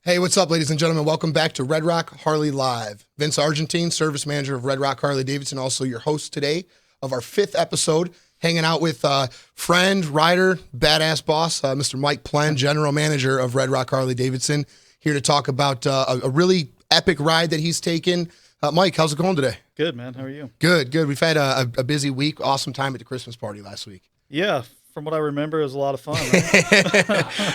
Hey, what's up, ladies and gentlemen? Welcome back to Red Rock Harley Live. Vince Argentine, service manager of Red Rock Harley-Davidson, also your host today of our 5th episode, hanging out with friend, rider, badass boss, Mr. Mike Plehn, general manager of Red Rock Harley-Davidson, here to talk about a really epic ride that he's taken. Mike, how's it going today? Good, man. How are you? Good. We've had a busy week. Awesome time at the Christmas party last week. Yeah, from what I remember, it was a lot of fun. Right?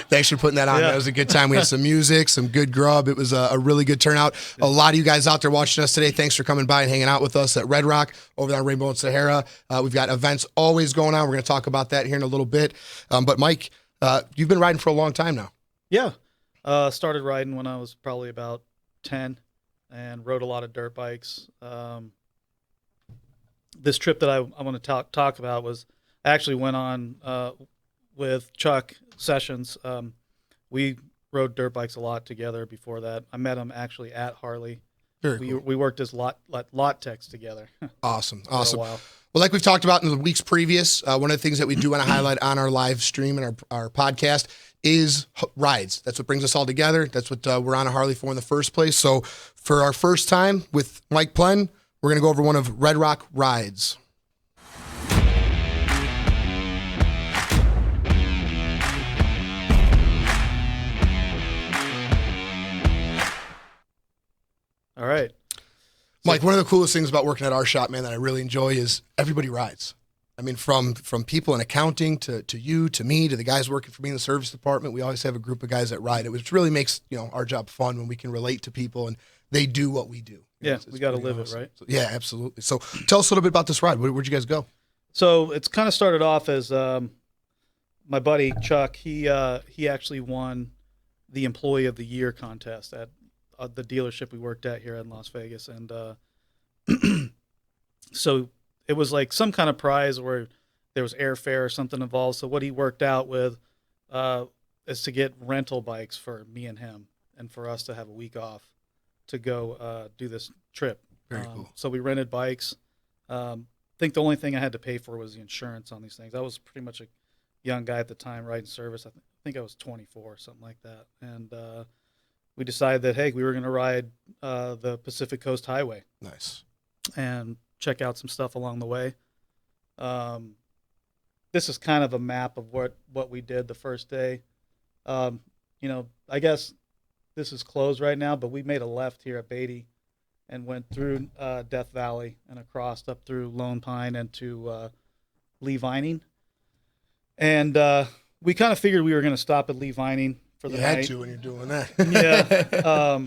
Thanks for putting that on. Yeah. That was a good time. We had some music, some good grub. It was a really good turnout. A lot of you guys out there watching us today, thanks for coming by and hanging out with us at Red Rock over there on Rainbow and Sahara. We've got events always going on. We're going to talk about that here in a little bit. But Mike, you've been riding for a long time now. Yeah. Started riding when I was probably about 10 and rode a lot of dirt bikes. This trip that I want to talk about was I actually went on with Chuck Sessions. We rode dirt bikes a lot together before that. I met him actually at Harley. Very cool. We worked as lot techs together. Awesome. For a while. Well, like we've talked about in the weeks previous, one of the things that we do want to highlight on our live stream and our podcast is rides. That's what brings us all together. That's what we're on a Harley for in the first place. So for our first time with Mike Plehn, we're going to go over one of Red Rock rides. All right. Mike, one of the coolest things about working at our shop, man, that I really enjoy is everybody rides. I mean, from people in accounting to you, to me, to the guys working for me in the service department, we always have a group of guys that ride it, which really makes, our job fun when we can relate to people and they do what we do. Yeah, we got to live it, right? So, yeah, absolutely. So tell us a little bit about this ride. Where'd you guys go? So it's kind of started off as my buddy Chuck. He actually won the Employee of the Year contest at the dealership we worked at here in Las Vegas, and so it was like some kind of prize where there was airfare or something involved. So what he worked out with is to get rental bikes for me and him, and for us to have a week off to go do this trip. Very cool. So we rented bikes. I think the only thing I had to pay for was the insurance on these things. I was pretty much a young guy at the time riding service. I think I was 24 or something like that, and we decided that, hey, we were going to ride the Pacific Coast Highway. Nice. And check out some stuff along the way. This is kind of a map of what we did the first day. I guess this is closed right now, but we made a left here at Beatty and went through Death Valley and across up through Lone Pine and to Lee Vining. And we kind of figured we were going to stop at Lee Vining for the night. You had to when you're doing that. Yeah.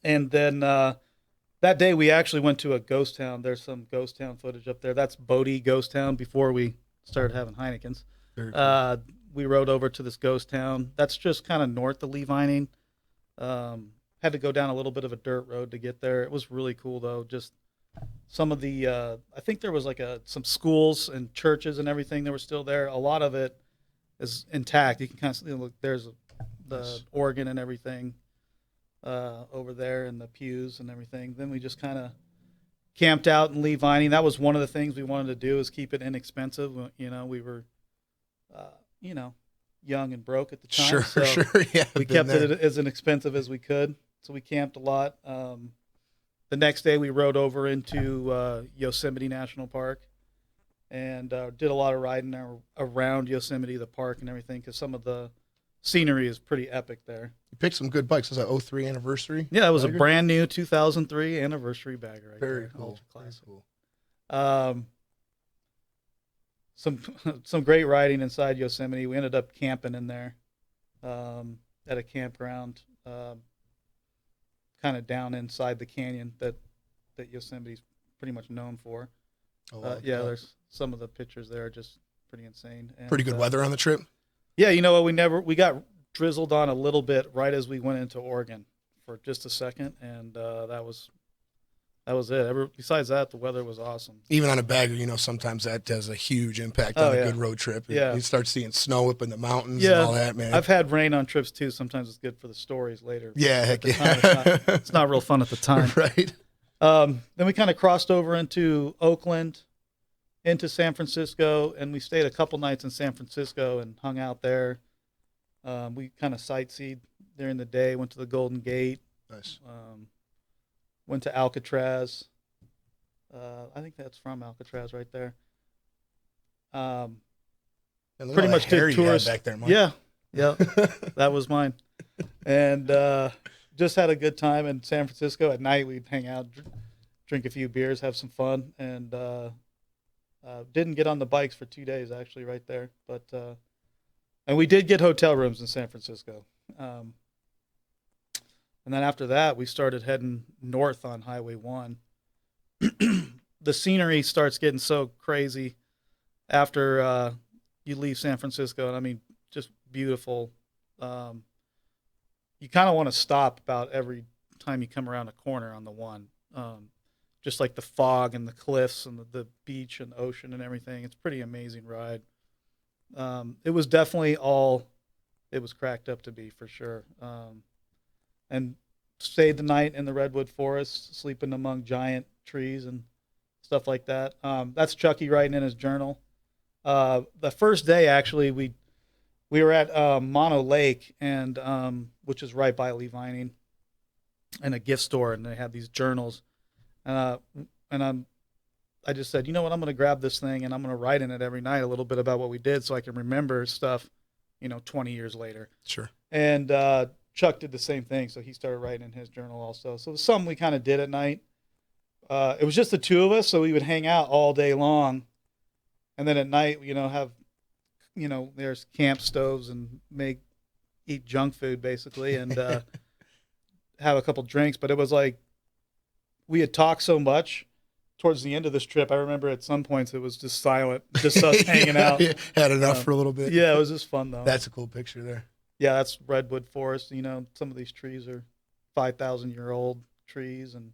And then that day we actually went to a ghost town. There's some ghost town footage up there. That's Bodie Ghost Town before we started having Heinekens. Very cool. We rode over to this ghost town. That's just kind of north of Lee Vining. Had to go down a little bit of a dirt road to get there. It was really cool, though. Just some of the, I think there was like some schools and churches and everything that were still there. A lot of it is intact. You can kind of look. There's the organ and everything over there, and the pews and everything. Then we just kind of camped out in Lee Vining. That was one of the things we wanted to do, is keep it inexpensive. We were, young and broke at the time. Sure. Yeah, we kept it as inexpensive as we could. So we camped a lot. The next day we rode over into Yosemite National Park and did a lot of riding around Yosemite, the park and everything, because some of the scenery is pretty epic there. You picked some good bikes. Was that 03 anniversary? Yeah, it was bagger? A brand new 2003 anniversary bagger. Right Very there. cool. Ultra classic. Very cool. Some great riding inside Yosemite. We ended up camping in there at a campground, kind of down inside the canyon that Yosemite's pretty much known for. There's some of the pictures there are just pretty insane. And, pretty good weather on the trip. Yeah, you know what? We got drizzled on a little bit right as we went into Oregon for just a second, and that was it. Besides that, the weather was awesome. Even on a bagger, sometimes that has a huge impact on a good road trip. Yeah. You start seeing snow up in the mountains and all that, man. I've had rain on trips too. Sometimes it's good for the stories later. Yeah, heck yeah. It's not real fun at the time. Right. Then we kind of crossed over into Oakland, into San Francisco, and we stayed a couple nights in San Francisco and hung out there. We kind of sightseed during the day. Went to the Golden Gate. Nice. Went to Alcatraz. I think that's from Alcatraz right there. Pretty much did tours back there, Mike. Yeah, that was mine. And just had a good time in San Francisco. At night, we'd hang out, drink a few beers, have some fun, and didn't get on the bikes for 2 days actually right there. But and we did get hotel rooms in San Francisco. And then after that, we started heading north on Highway 1. The scenery starts getting so crazy after you leave San Francisco. And I mean, just beautiful. You kind of want to stop about every time you come around a corner on the 1. Just like the fog and the cliffs and the beach and the ocean and everything. It's a pretty amazing ride. It was definitely all it was cracked up to be, for sure. And stayed the night in the redwood forest, sleeping among giant trees and stuff like that. That's Chucky writing in his journal. The first day, actually, we were at Mono Lake, and which is right by Lee Vining, and a gift store, and they had these journals. I just said, you know what, I'm going to grab this thing, and I'm going to write in it every night a little bit about what we did so I can remember stuff, 20 years later. Sure. And Chuck did the same thing, so he started writing in his journal also. So it was something we kind of did at night. It was just the two of us, so we would hang out all day long. And then at night, have, there's camp stoves and eat junk food, basically, and have a couple drinks. But it was like we had talked so much towards the end of this trip. I remember at some points it was just silent, just us hanging out. Had enough for a little bit. Yeah, it was just fun, though. That's a cool picture there. Yeah, that's redwood forest. Some of these trees are 5,000-year-old trees, and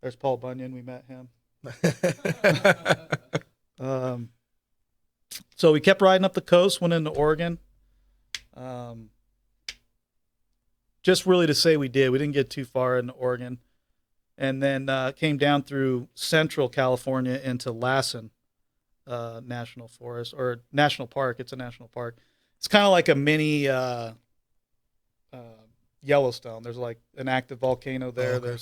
there's Paul Bunyan. We met him. So we kept riding up the coast, went into Oregon. Just really to say we did. We didn't get too far into Oregon. And then came down through central California into Lassen National Forest, or National Park. It's a national park. It's kind of like a mini Yellowstone. There's like an active volcano there. Okay.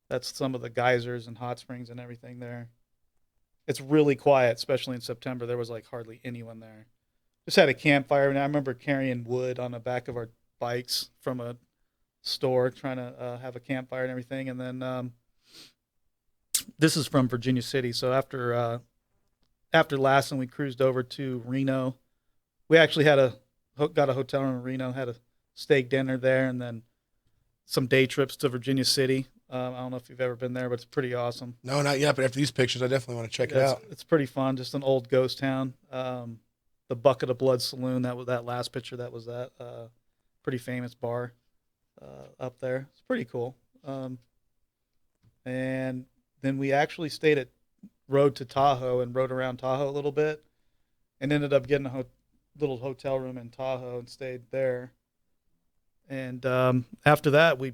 That's some of the geysers and hot springs and everything there. It's really quiet, especially in September. There was like hardly anyone there. Just had a campfire, and I remember carrying wood on the back of our bikes from a store, trying to have a campfire and everything. And then this is from Virginia City. So after Lassen, we cruised over to Reno. We actually got a hotel room in Reno, had a steak dinner there, and then some day trips to Virginia City. I don't know if you've ever been there, but it's pretty awesome. No, not yet, but after these pictures, I definitely want to check it out. It's pretty fun, just an old ghost town. The Bucket of Blood Saloon, that was that last picture, that was that pretty famous bar up there. It's pretty cool. And then we actually rode to Tahoe and rode around Tahoe a little bit, and ended up getting a little hotel room in Tahoe and stayed there. And after that, we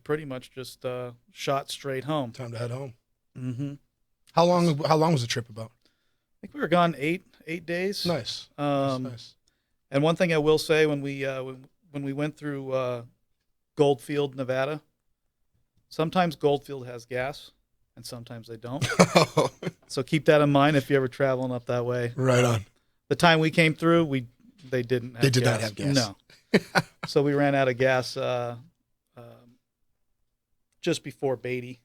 pretty much just shot straight home. Time to head home. Mm-hmm. How long was the trip about? I think we were gone eight days. Nice. Nice. And one thing I will say, when we went through Goldfield, Nevada, sometimes Goldfield has gas, and sometimes they don't. So keep that in mind if you're ever traveling up that way. Right on. The time we came through, they didn't have gas. They did not have gas. No. So we ran out of gas just before Beatty.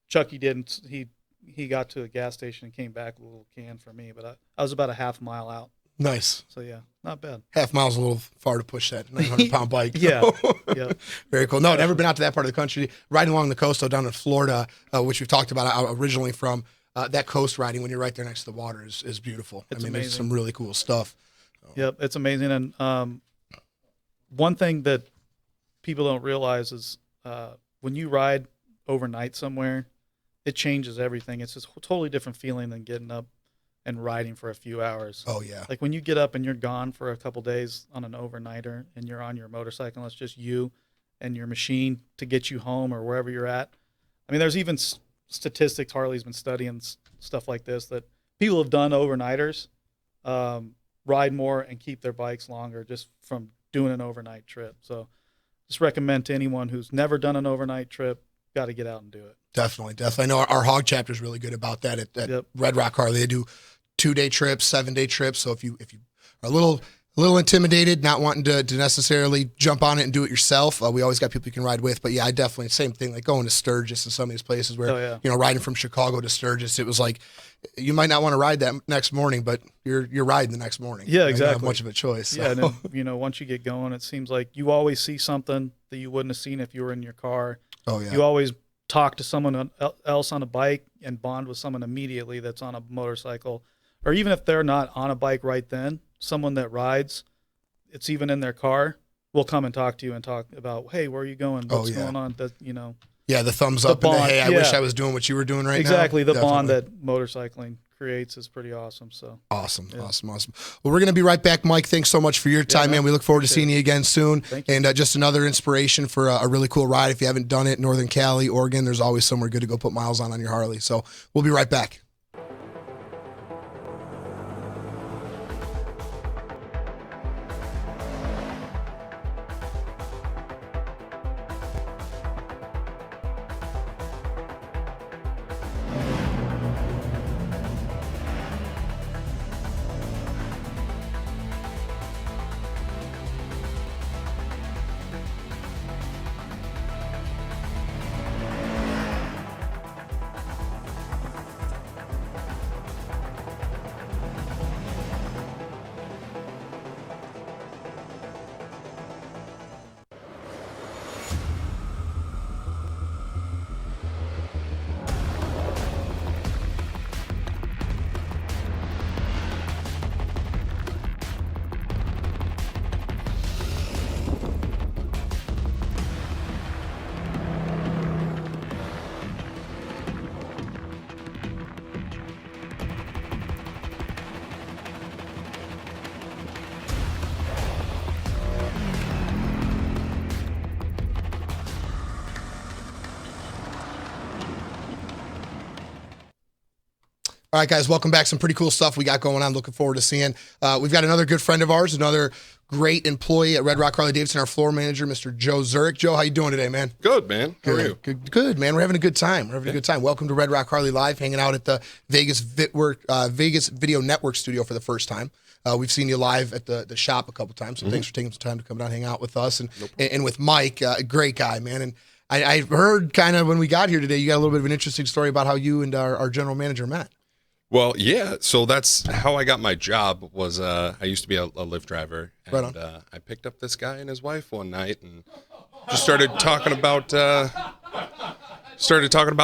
Chucky didn't. He got to a gas station and came back with a little can for me, but I was about a half mile out. Nice. So yeah, not bad. Half mile's a little far to push that 900-pound bike. Yeah. Yeah. Very cool. No, never been out to that part of the country. Riding along the coast, though, down in Florida, which we've talked about originally from, that coast riding when you're right there next to the water is beautiful. It's amazing. There's some really cool stuff. Yep, it's amazing. And one thing that people don't realize is when you ride overnight somewhere, it changes everything. It's just a totally different feeling than getting up and riding for a few hours. Oh, yeah. Like when you get up and you're gone for a couple days on an overnighter and you're on your motorcycle, and it's just you and your machine to get you home or wherever you're at. I mean, there's even statistics, Harley's been studying stuff like this, that people have done overnighters. ride more and keep their bikes longer just from doing an overnight trip. So just recommend to anyone who's never done an overnight trip, got to get out and do it. Definitely. I know our hog chapter is really good about that at Red Rock Harley. They do 2-day trips, 7-day trips. So if you are a little intimidated, not wanting to necessarily jump on it and do it yourself, we always got people you can ride with. But yeah, I definitely, same thing, like going to Sturgis and some of these places where, riding from Chicago to Sturgis, it was like, you might not want to ride that next morning, but you're riding the next morning. Yeah, exactly. You don't have much of a choice. So. Yeah, and then, once you get going, it seems like you always see something that you wouldn't have seen if you were in your car. Oh, yeah. You always talk to someone else on a bike and bond with someone immediately that's on a motorcycle. Or even if they're not on a bike right then, someone that rides, it's even in their car, will come and talk to you and talk about, hey, where are you going? What's going on? Yeah, the thumbs up and the, hey, I wish I was doing what you were doing right now. Exactly. The bond that motorcycling creates is pretty awesome. So awesome. Well, we're going to be right back, Mike. Thanks so much for your time, man. We look forward to seeing you again soon. Thank you. And just another inspiration for a really cool ride. If you haven't done it, Northern Cali, Oregon, there's always somewhere good to go put miles on your Harley. So we'll be right back. All right, guys, welcome back. Some pretty cool stuff we got going on. Looking forward to seeing. We've got another good friend of ours, another great employee at Red Rock Harley-Davidson, our floor manager, Mr. Joe Szurek. Joe, how you doing today, man? Good, man. How are you? Good, man. We're having a good time. Welcome to Red Rock Harley Live, hanging out at the Vegas Video Network studio for the first time. We've seen you live at the shop a couple times, so thanks for taking some time to come down and hang out with us. And with Mike, a great guy, man. And I heard kind of when we got here today, you got a little bit of an interesting story about how you and our general manager met. Well, yeah. So that's how I got my job. Was I used to be a Lyft driver, and I picked up this guy and his wife one night, and just started talking about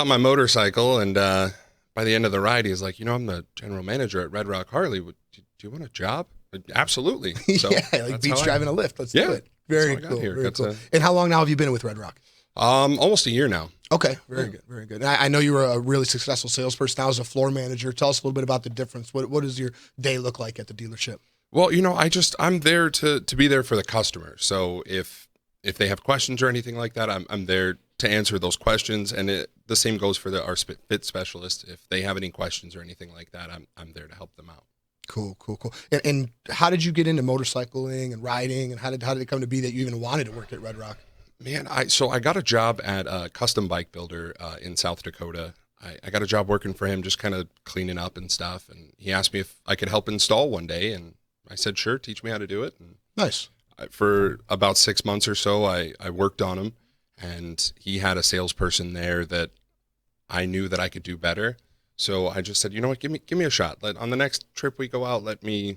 my motorcycle. And by the end of the ride, he's like, I'm the general manager at Red Rock Harley. Do you want a job? Absolutely. So like beach driving a Lyft. Let's do it. Very cool. Very cool. And how long now have you been with Red Rock? Almost a year now. Okay, very good. And I know you were a really successful salesperson. Now as a floor manager, tell us a little bit about the difference. What does your day look like at the dealership? Well, I'm there to be there for the customer. So if they have questions or anything like that, I'm there to answer those questions. And the same goes for our fit specialist. If they have any questions or anything like that, I'm there to help them out. Cool. And how did you get into motorcycling and riding? And how did it come to be that you even wanted to work at Red Rock? Man, I got a job at a custom bike builder in South Dakota. I got a job working for him, just kind of cleaning up and stuff. And he asked me if I could help install one day, and I said, sure, teach me how to do it. And nice. For about 6 months or so, I worked on him, and he had a salesperson there that I knew that I could do better. So I just said, you know what, give me a shot. On the next trip we go out, let me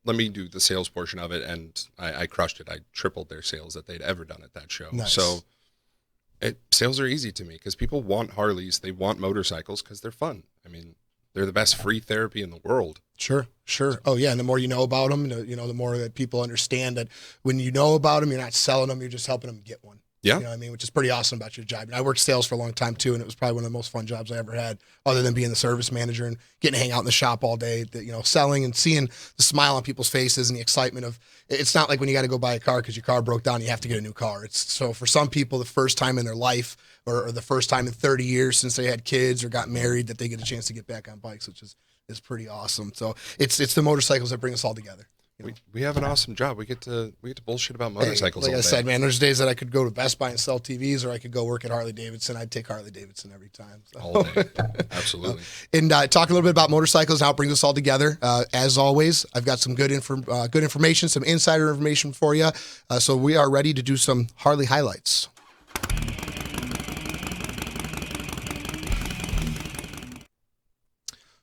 do the sales portion of it, and I crushed it. I tripled their sales that they'd ever done at that show. Nice. So sales are easy to me because people want Harleys. They want motorcycles because they're fun. I mean, they're the best free therapy in the world. Sure. Oh, yeah, and the more you know about them, the more that people understand that when you know about them, you're not selling them, you're just helping them get one. Yeah. You know what I mean? Which is pretty awesome about your job. And I worked sales for a long time too, and it was probably one of the most fun jobs I ever had, other than being the service manager and getting to hang out in the shop all day, selling and seeing the smile on people's faces and the excitement of, it's not like when you got to go buy a car because your car broke down, you have to get a new car. So for some people, the first time in their life or the first time in 30 years since they had kids or got married that they get a chance to get back on bikes, which is pretty awesome. So it's the motorcycles that bring us all together. We have an awesome job. We get to bullshit about motorcycles. Like all I day. said, man, there's days that I could go to Best Buy and sell TVs, or I could go work at Harley-Davidson. I'd take Harley-Davidson every time. So. All day, absolutely. And talk a little bit about motorcycles and how it brings us all together. As always, I've got some good information, some insider information for you. So we are ready to do some Harley highlights.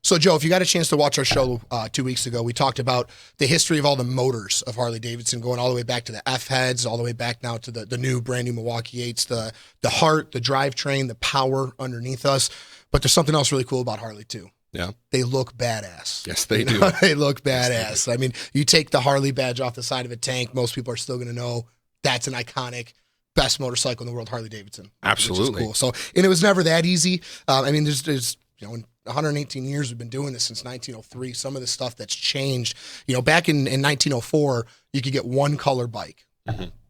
So, Joe, if you got a chance to watch our show 2 weeks ago, we talked about the history of all the motors of Harley-Davidson, going all the way back to the F-heads, all the way back now to the brand new Milwaukee 8s, the heart, the drivetrain, the power underneath us. But there's something else really cool about Harley, too. Yeah. They look badass. Yes, they do. They look badass. Yes, I mean, you take the Harley badge off the side of a tank, most people are still going to know that's an iconic, best motorcycle in the world, Harley-Davidson. Absolutely. Which is cool. So, and it was never that easy. I mean, there's in 118 years, we've been doing this since 1903. Some of the stuff that's changed, back in 1904, you could get one color bike,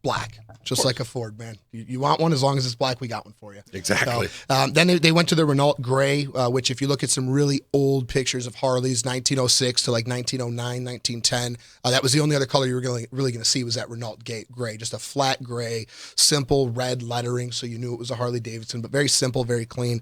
black, just like a Ford, man. You want one, as long as it's black, we got one for you. Exactly. So, then they went to the Renault Gray, which if you look at some really old pictures of Harleys, 1906 to like 1909, 1910, that was the only other color you were really going to see was that Renault Gray, just a flat gray, simple red lettering, so you knew it was a Harley-Davidson, but very simple, very clean.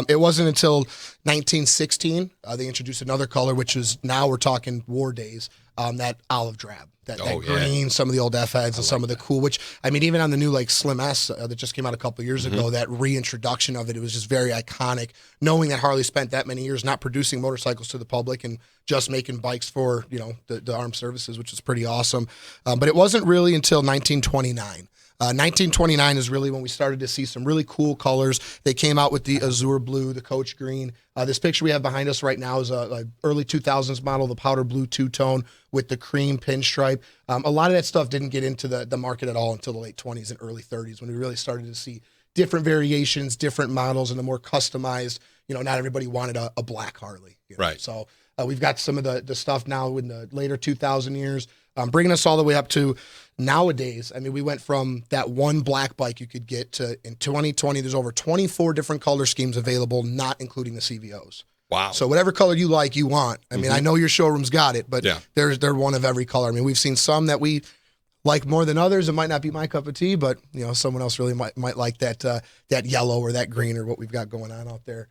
It wasn't until 1916 they introduced another color, which is, now we're talking war days, that olive drab. That green, some of the old F-heads and some of the cool, which, I mean, even on the new like Slim S that just came out a couple of years ago, that reintroduction of it was just very iconic, knowing that Harley spent that many years not producing motorcycles to the public and just making bikes for, the armed services, which is pretty awesome. But it wasn't really until 1929. 1929 is really when we started to see some really cool colors. They came out with the azure blue, the coach green. This picture we have behind us right now is a early 2000s model, the powder blue two-tone with the cream pinstripe. A lot of that stuff didn't get into the market at all until the late 20s and early 30s, when we really started to see different variations, different models, and the more customized. Not everybody wanted a black Harley. Right. So we've got some of the stuff now in the later 2000 years. Bringing us all the way up to nowadays. I mean, we went from that one black bike you could get to, in 2020, there's over 24 different color schemes available, not including the CVOs. Wow. So whatever color you like, you want. I mean, I know your showroom's got it, but they're one of every color. I mean, we've seen some that we like more than others. It might not be my cup of tea, but someone else really might like that yellow or that green or what we've got going on out there.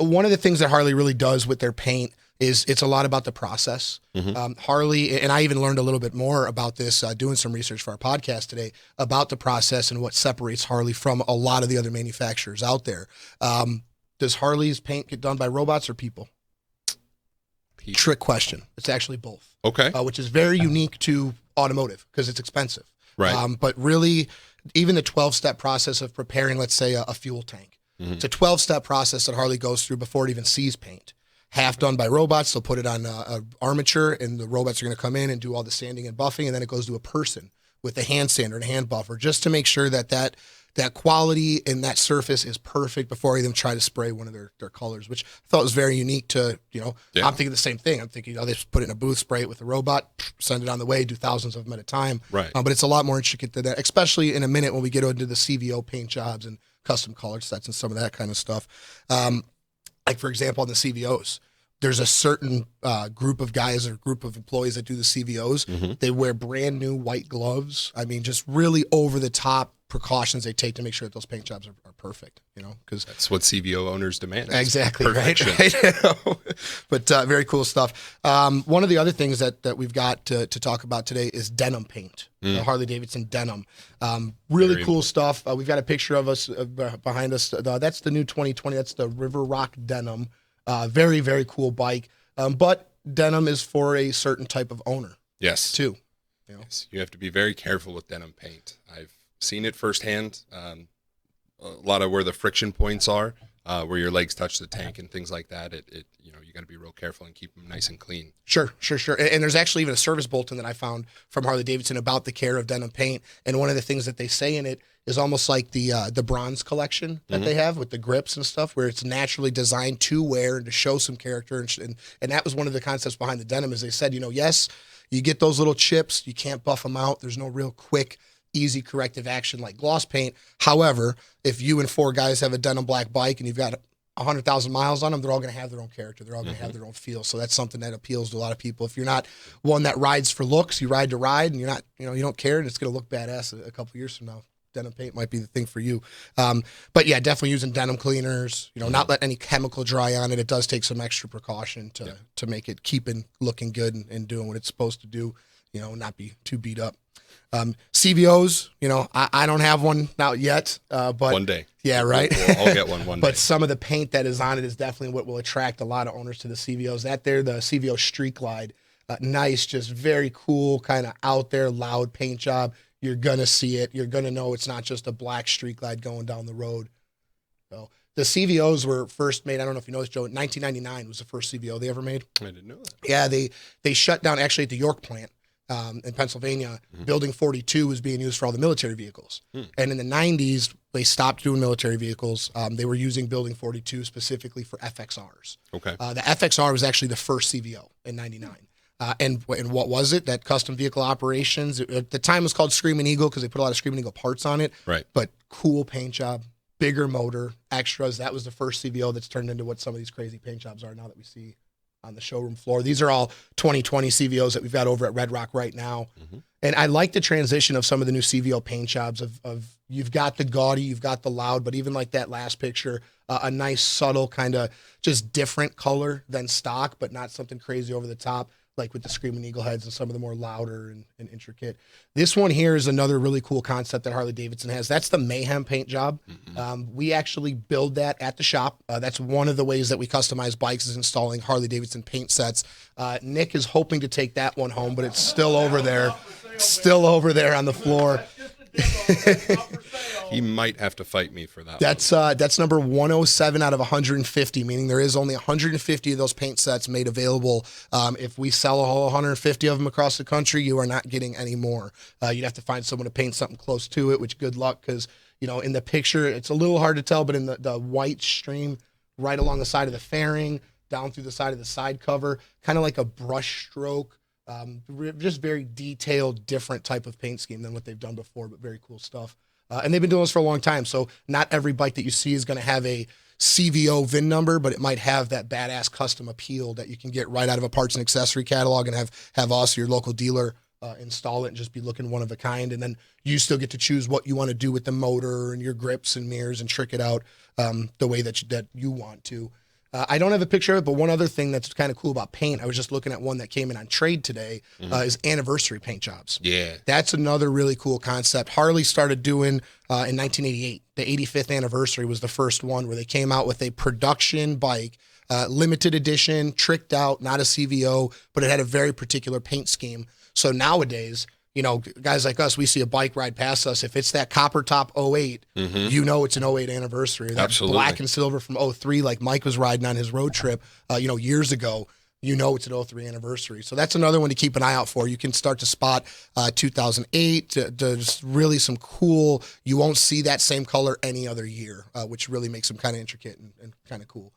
One of the things that Harley really does with their paint is it's a lot about the process. Harley, and I even learned a little bit more about this doing some research for our podcast today about the process and what separates Harley from a lot of the other manufacturers out there. Does Harley's paint get done by robots or people? Trick question. It's actually both. Okay. Which is very unique to automotive because it's expensive. Right. But really, even the 12-step process of preparing, let's say, a fuel tank. It's a 12-step process that Harley goes through before it even sees paint. Half done by robots. They'll put it on a armature, and the robots are going to come in and do all the sanding and buffing, and then it goes to a person with a hand sander and a hand buffer just to make sure that quality and that surface is perfect before they even try to spray one of their colors, which I thought was very unique to, I'm thinking the same thing. I'm thinking, they just put it in a booth, spray it with a robot, send it on the way, do thousands of them at a time. Right. But it's a lot more intricate than that, especially in a minute when we get into the CVO paint jobs and custom color sets and some of that kind of stuff. Like, for example, on the CVOs, there's a certain group of guys or group of employees that do the CVOs. They wear brand new white gloves. I mean, just really over the top precautions they take to make sure that those paint jobs are perfect, because that's what CVO owners demand. Exactly. Perfection. Right. But very cool stuff. One of the other things that we've got to talk about today is denim paint, Harley-Davidson denim. Really cool stuff. We've got a picture of us behind us. That's the new 2020. That's the River Rock denim. Very, very cool bike. But denim is for a certain type of owner. Yes. Too. Yes. You have to be very careful with denim paint. I've seen it firsthand. A lot of where the friction points are where your legs touch the tank and things like that, you got to be real careful and keep them nice and clean. Sure. And there's actually even a service bulletin that I found from Harley-Davidson about the care of denim paint. And one of the things that they say in it is almost like the bronze collection that they have with the grips and stuff, where it's naturally designed to wear and to show some character. And that was one of the concepts behind the denim, is they said, yes, you get those little chips, you can't buff them out. There's no real quick, easy corrective action like gloss paint. However, if you and 4 guys have a denim black bike and you've got 100,000 miles on them, they're all going to have their own character. They're all going to have their own feel. So that's something that appeals to a lot of people. If you're not one that rides for looks, you ride to ride, and you're not, you don't care, and it's going to look badass a couple years from now. Denim paint might be the thing for you. But yeah, definitely using denim cleaners, not let any chemical dry on it. It does take some extra precaution to make it looking good and doing what it's supposed to do, not be too beat up. CVOs, I don't have one out yet, but one day. Yeah, right. I'll get one day. But some of the paint that is on it is definitely what will attract a lot of owners to the CVOs. The CVO Street Glide, nice, just very cool, kind of out there, loud paint job. You're gonna see it. You're gonna know it's not just a black Street Glide going down the road. So the CVOs were first made. I don't know if you know this, Joe. 1999 was the first CVO they ever made. I didn't know that. Yeah, they shut down actually at the York plant. In Pennsylvania, Building 42 was being used for all the military vehicles. And in the 90s, they stopped doing military vehicles. They were using Building 42 specifically for FXRs. Okay. The FXR was actually the first CVO in 99. And what was it? That custom vehicle operations. At the time it was called Screaming Eagle because they put a lot of Screaming Eagle parts on it. Right. But cool paint job, bigger motor, extras. That was the first CVO that's turned into what some of these crazy paint jobs are now that we see on the showroom floor. These are all 2020 CVOs that we've got over at Red Rock right now. And I like the transition of some of the new CVO paint jobs of you've got the gaudy, you've got the loud, but even like that last picture, a nice subtle kind of just different color than stock, but not something crazy over the top, like with the Screaming Eagle heads and some of the more louder and intricate. This one here is another really cool concept that Harley-Davidson has. That's the Mayhem paint job. We actually build that at the shop. That's one of the ways that we customize bikes, is installing Harley-Davidson paint sets. Nick is hoping to take that one home, but it's still over there on the floor. He might have to fight me for that. That's number 107 out of 150, meaning there is only 150 of those paint sets made available. If we sell a whole 150 of them across the country, you are not getting any more. You'd have to find someone to paint something close to it, which good luck, because in the picture it's a little hard to tell, but in the white stream right along the side of the fairing, down through the side of the side cover, kind of like a brush stroke. Just very detailed, different type of paint scheme than what they've done before, but very cool stuff. And they've been doing this for a long time, so not every bike that you see is going to have a CVO VIN number, but it might have that badass custom appeal that you can get right out of a parts and accessory catalog and have us, your local dealer, install it and just be looking one of a kind. And then you still get to choose what you want to do with the motor and your grips and mirrors and trick it out the way that you want to. I don't have a picture of it, but one other thing that's kind of cool about paint, I was just looking at one that came in on trade today, is anniversary paint jobs. Yeah. That's another really cool concept. Harley started doing in 1988. The 85th anniversary was the first one where they came out with a production bike, limited edition, tricked out, not a CVO, but it had a very particular paint scheme. So nowadays, guys like us, we see a bike ride past us. If it's that copper top 08, it's an 08 anniversary. That Absolutely. Black and silver from 03, like Mike was riding on his road trip, years ago. It's an 03 anniversary. So that's another one to keep an eye out for. You can start to spot 2008 to just really some cool, you won't see that same color any other year, which really makes them kind of intricate and kind of cool.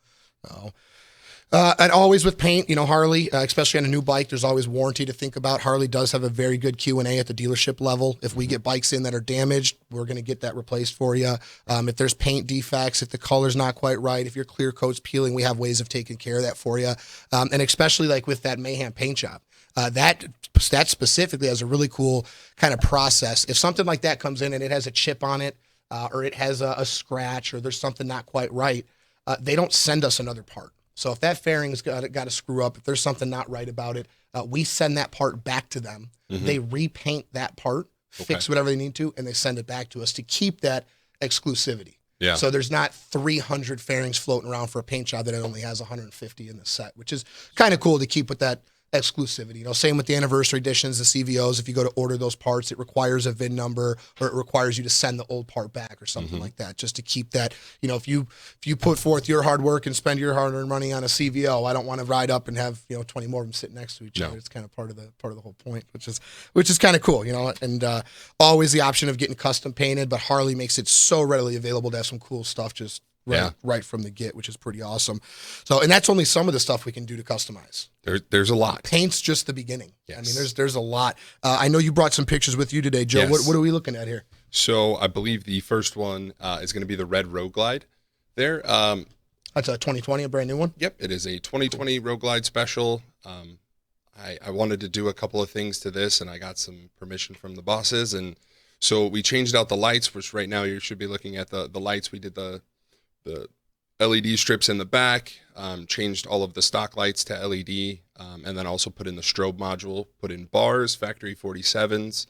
And always with paint, Harley, especially on a new bike, there's always warranty to think about. Harley does have a very good Q&A at the dealership level. If we get bikes in that are damaged, we're going to get that replaced for you. If there's paint defects, if the color's not quite right, if your clear coat's peeling, we have ways of taking care of that for you. And especially like with that Mayhem paint job, that specifically has a really cool kind of process. If something like that comes in and it has a chip on it, or it has a scratch, or there's something not quite right, they don't send us another part. So if that fairing's got to screw up, if there's something not right about it, we send that part back to them. They repaint that part, fix whatever they need to, and they send it back to us to keep that exclusivity. Yeah. So there's not 300 fairings floating around for a paint job that it only has 150 in the set, which is kind of cool to keep with that exclusivity. You know, same with the anniversary editions, the CVOs. If you go to order those parts, it requires a VIN number, or it requires you to send the old part back or something like that, just to keep that. You know, if you put forth your hard work and spend your hard-earned money on a CVO, I don't want to ride up and have 20 more of them sitting next to each other. It's kind of part of the whole point, which is kind of cool, and always the option of getting custom painted, but Harley makes it so readily available to have some cool stuff just right from the get, which is pretty awesome. So, and that's only some of the stuff we can do to customize. There's a lot. Paint's just the beginning. Yes. I mean, there's a lot. I know you brought some pictures with you today, Joe. Yes. What are we looking at here? So I believe the first one is going to be the red Road Glide there. That's a 2020, a brand new one? Yep, it is a 2020 Road Glide special. I wanted to do a couple of things to this, and I got some permission from the bosses, and so we changed out the lights, which right now you should be looking at the lights. We did the LED strips in the back, changed all of the stock lights to LED, and then also put in the strobe module, put in bars, factory 47s,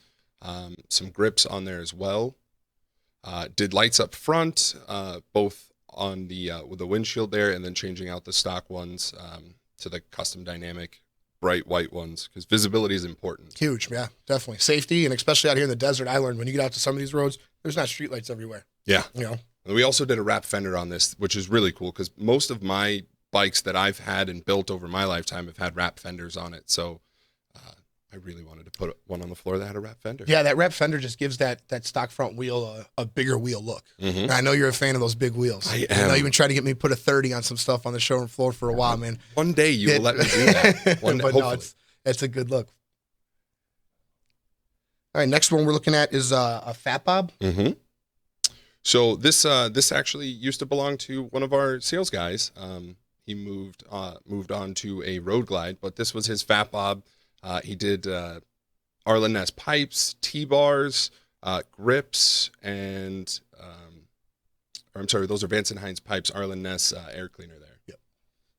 some grips on there as well. Did lights up front, both on the with the windshield there, and then changing out the stock ones to the custom dynamic bright white ones, because visibility is important. Huge, yeah, definitely. Safety, and especially out here in the desert, I learned when you get out to some of these roads, there's not street lights everywhere. Yeah. And we also did a wrap fender on this, which is really cool, because most of my bikes that I've had and built over my lifetime have had wrap fenders on it. So I really wanted to put one on the floor that had a wrap fender. Yeah, that wrap fender just gives that stock front wheel a bigger wheel look. And I know you're a fan of those big wheels. I am. know you've been trying to get me to put a 30 on some stuff on the showroom floor for a while, man. One day you will let me do that. But hopefully. no, it's a good look. All right, next one we're looking at is a Fat Bob. Mm-hmm. So this actually used to belong to one of our sales guys. He moved on to a Road Glide, but this was his Fat Bob. He did Arlen Ness pipes, T-bars, grips, and or I'm sorry, those are Vance & Hines pipes, Arlen Ness air cleaner there. Yep.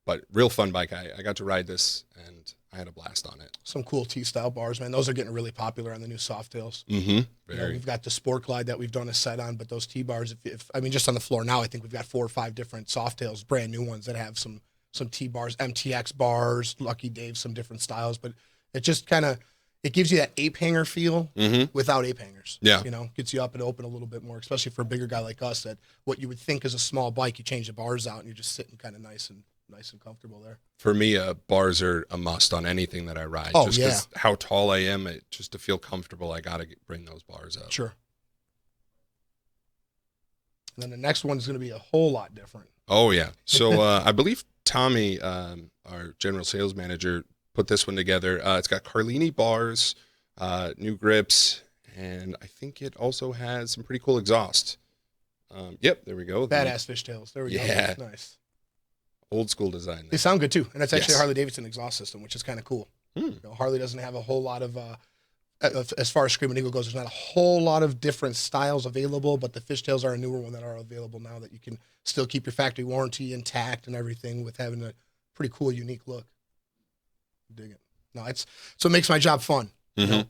But real fun bike. I got to ride this, and I had a blast on it. Some cool T-style bars, man. Those are getting really popular on the new Softails. Mm-hmm. We've got the Sport Glide that we've done a set on, but those T-bars, I mean, just on the floor now, I think we've got 4 or 5 different Softails, brand new ones that have some T-bars, MTX bars, Lucky Dave, some different styles, but it just kind of, it gives you that ape hanger feel without ape hangers. Yeah. Gets you up and open a little bit more, especially for a bigger guy like us, that what you would think is a small bike, you change the bars out and you're just sitting kind of nice and comfortable there. For me, bars are a must on anything that I ride. Oh, just yeah. because how tall I am, just to feel comfortable, I got to bring those bars up. Sure. And then the next one's going to be a whole lot different. Oh, yeah. So I believe Tommy, our general sales manager, put this one together. It's got Carlini bars, new grips, and I think it also has some pretty cool exhaust. Yep, there we go. Badass fishtails. There we go. Yeah. Nice. Old school design. They sound good too, and that's actually Yes. a Harley-Davidson exhaust system, which is kind of cool. Harley doesn't have a whole lot of, as far as Screaming Eagle goes, there's not a whole lot of different styles available, but the fishtails are a newer one that are available now that you can still keep your factory warranty intact and everything with having a pretty cool, unique look. Dig it. No, so it makes my job fun.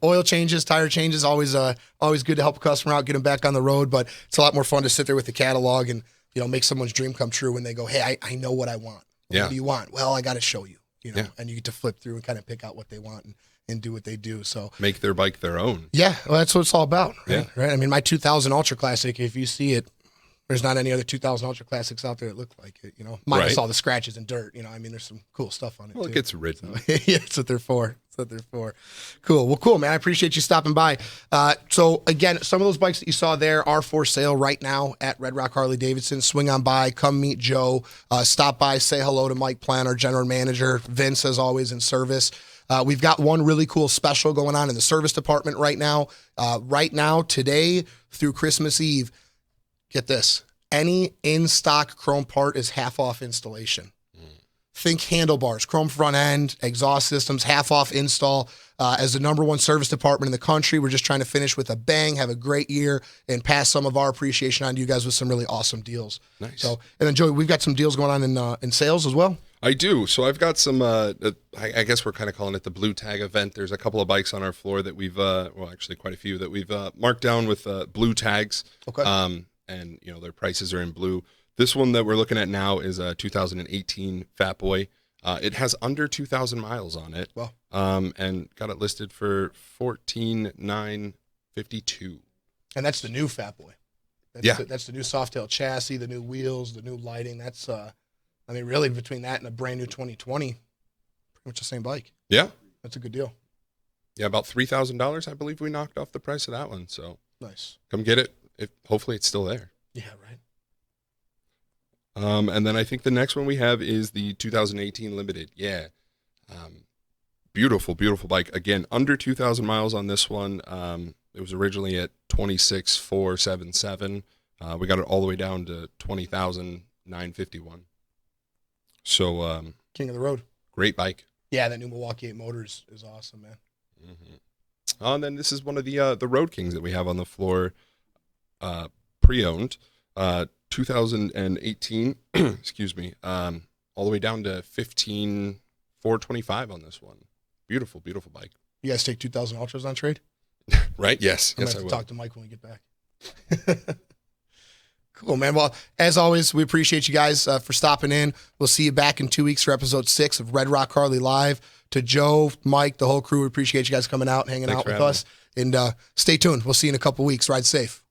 Oil changes, tire changes, always good to help a customer out, get them back on the road, but it's a lot more fun to sit there with the catalog and make someone's dream come true when they go, hey, I know what I want. Yeah. What do you want? Well, I got to show you, and you get to flip through and kind of pick out what they want and do what they do. So Make their bike their own. yeah, well, that's what it's all about. Yeah. Right. I mean, my 2000 Ultra Classic, if you see it, there's not any other 2000 Ultra Classics out there that look like it, minus Right. all the scratches and dirt. I mean, there's some cool stuff on it. Well, too. it gets ridden. Yeah, that's what they're for. Cool. Well, cool, man. I appreciate you stopping by. So again, some of those bikes that you saw there are for sale right now at Red Rock Harley-Davidson. Swing on by, come meet Joe, stop by, say hello to Mike Plehn, our general manager. Vince, as always, in service. We've got one really cool special going on in the service department right now. Today through Christmas Eve, get this, any in-stock chrome part is half off installation. Think handlebars, chrome front end, exhaust systems, half off install. As the #1 service department in the country, we're just trying to finish with a bang, have a great year, and pass some of our appreciation on to you guys with some really awesome deals. Nice. So, and then Joey, we've got some deals going on in sales as well. I do. So I've got some, I guess we're kind of calling it the blue tag event. There's a couple of bikes on our floor that we've, actually quite a few that we've marked down with blue tags. Okay. And, their prices are in blue. This one that we're looking at now is a 2018 Fat Boy. It has under 2,000 miles on it. Wow. And got it listed for $14,952. And that's the new Fat Boy. That's the new Softail chassis, the new wheels, the new lighting. That's, really between that and a brand new 2020, pretty much the same bike. Yeah. That's a good deal. Yeah, about $3,000, I believe we knocked off the price of that one. So Nice. come get it. Hopefully it's still there. Yeah, right. And then I think the next one we have is the 2018 Limited. Yeah. Beautiful, beautiful bike. Again, under 2,000 miles on this one. It was originally at 26,477. We got it all the way down to 20,951. So King of the road. great bike. Yeah, that new Milwaukee 8 motor is awesome, man. Mm-hmm. And then this is one of the Road Kings that we have on the floor, pre-owned, 2018. Excuse me. All the way down to 15,425 on this one. Beautiful, beautiful bike. You guys take 2,000 Ultras on trade? Right? Yes. I'm Yes, going I to will. talk to Mike when we get back. Cool, man. Well, as always, we appreciate you guys for stopping in. We'll see you back in 2 weeks for episode 6 of Red Rock Harley Live. To Joe, Mike, the whole crew, we appreciate you guys coming out and hanging Thanks out for with having us. And stay tuned. We'll see you in a couple weeks. Ride safe.